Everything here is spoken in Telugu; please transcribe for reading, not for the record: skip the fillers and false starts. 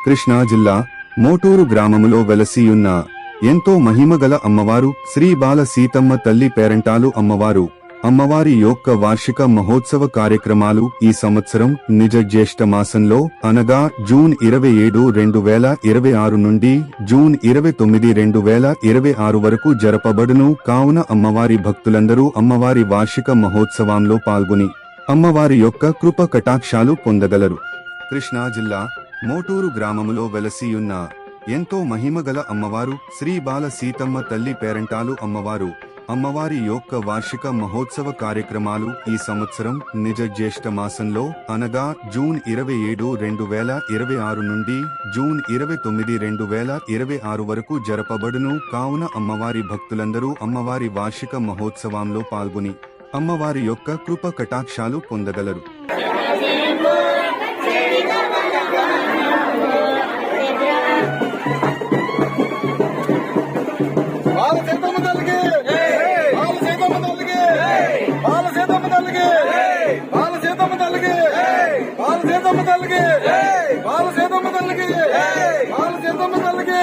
కృష్ణా జిల్లా మోటూరు గ్రామములో వెలసియున్న ఎంతో మహిమగల అమ్మవారు శ్రీ బాల సీతమ్మ తల్లి పేరంటాలు అమ్మవారు అమ్మవారి యొక్క వార్షిక మహోత్సవ కార్యక్రమాలు ఈ సంవత్సరం నిజ జ్యేష్ఠ మాసంలో అనగా జూన్ 27, 2026 నుండి జూన్ 29, 2026 వరకు జరపబడును. కావున అమ్మవారి భక్తులందరూ అమ్మవారి వార్షిక మహోత్సవంలో పాల్గొని అమ్మవారి యొక్క కృప కటాక్షాలు పొందగలరు. కృష్ణా జిల్లా మోటూరు గ్రామములో వెలసియున్న ఎంతో మహిమగల అమ్మవారు శ్రీ బాల సీతమ్మ తల్లి పేరంటాలు అమ్మవారు అమ్మవారి యొక్క వార్షిక మహోత్సవ కార్యక్రమాలు ఈ సంవత్సరం నిజ జ్యేష్ఠ మాసంలో అనగా జూన్ 27, 2026 నుండి జూన్ 29, 2026 వరకు జరపబడును. కావున అమ్మవారి భక్తులందరూ అమ్మవారి వార్షిక మహోత్సవంలో పాల్గొని అమ్మవారి యొక్క కృప కటాక్షాలు పొందగలరు. బాల సీతమ్మ తల్లికి